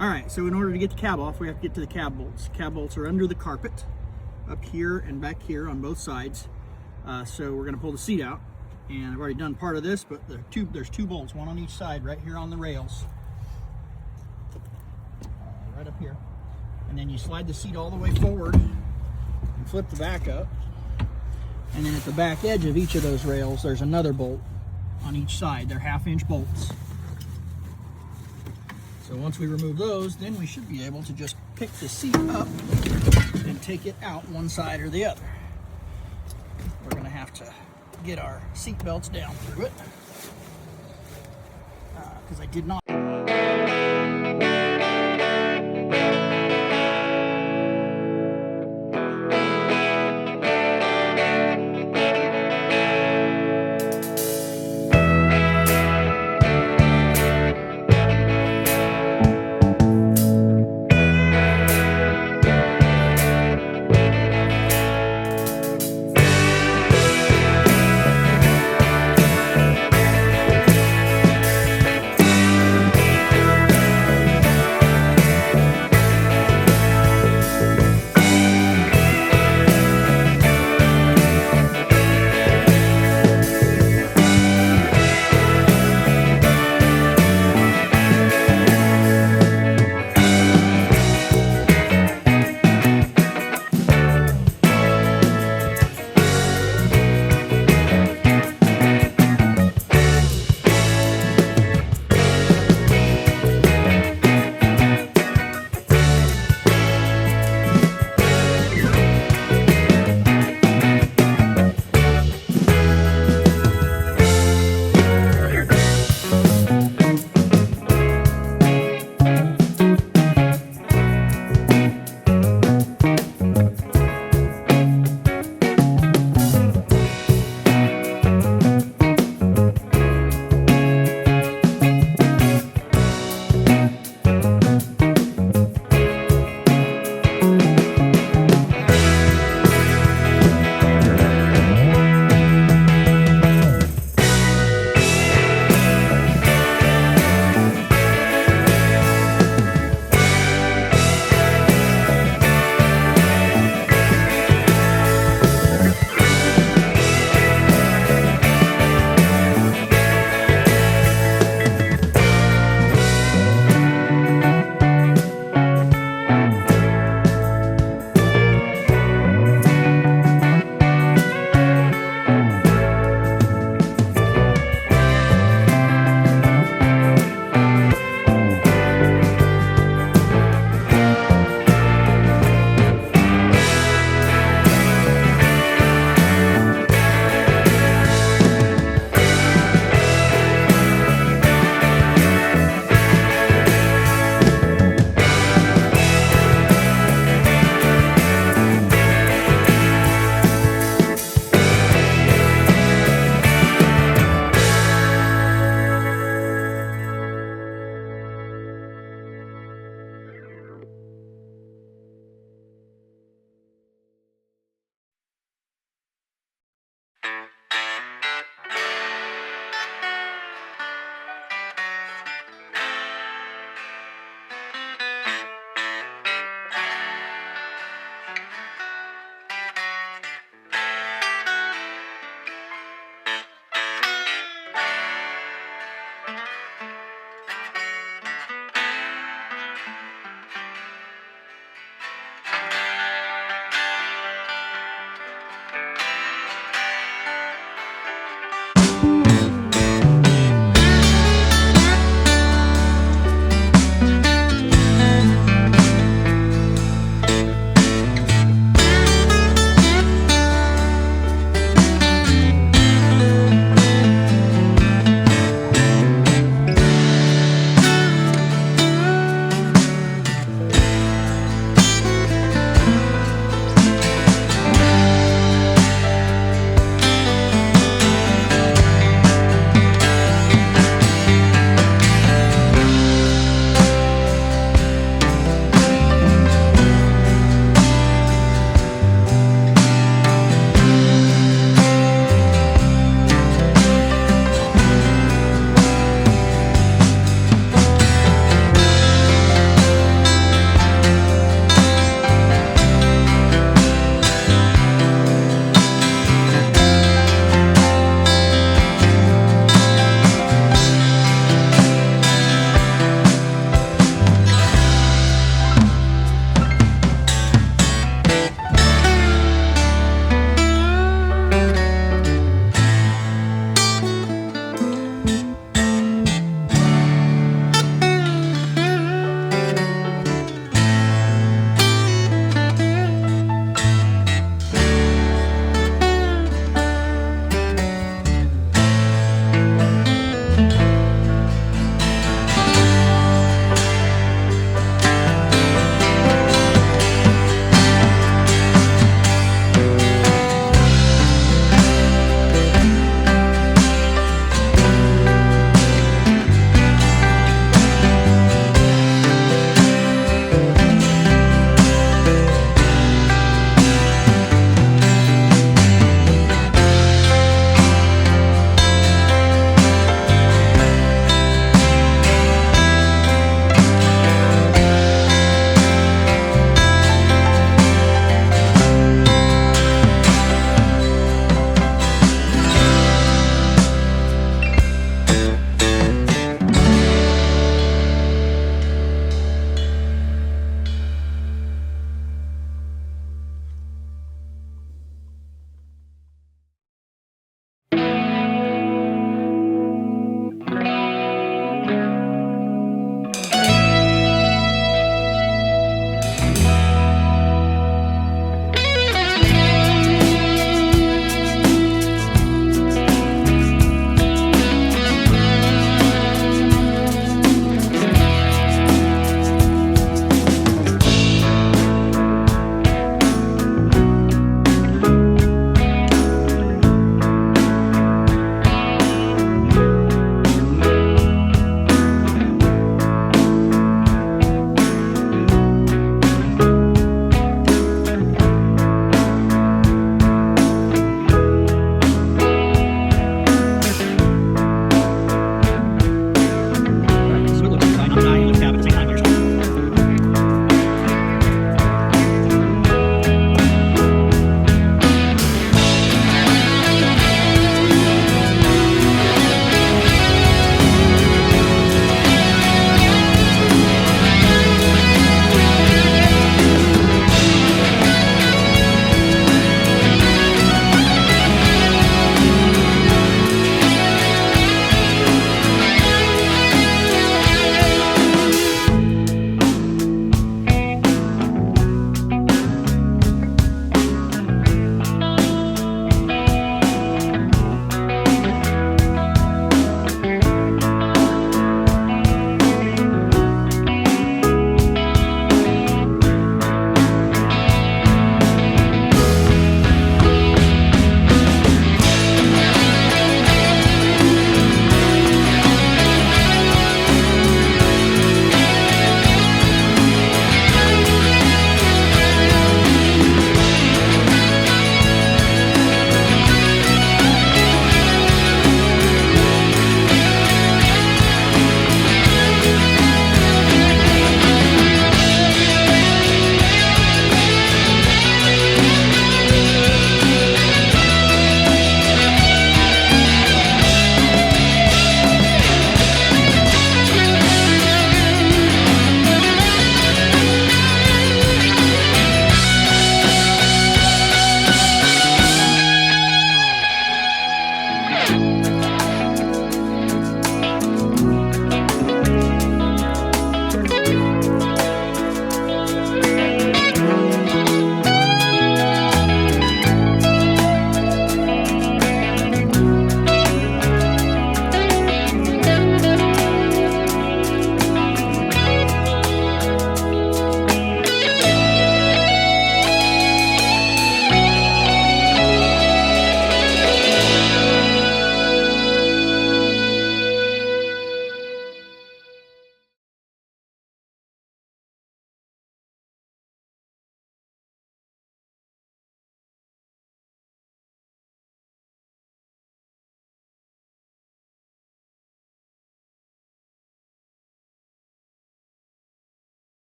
All right, so in order to get the cab off, we have to get to the cab bolts. Cab bolts are under the carpet, up here and back here on both sides. So we're gonna pull the seat out, and I've already done part of this, but there's two bolts, one on each side, right here on the rails, right up here. And then you slide the seat all the way forward and flip the back up. And then at the back edge of each of those rails, there's another bolt on each side. They're 1/2-inch bolts. So once we remove those, then we should be able to just pick the seat up and take it out one side or the other. We're going to have to get our seat belts down through it because I did not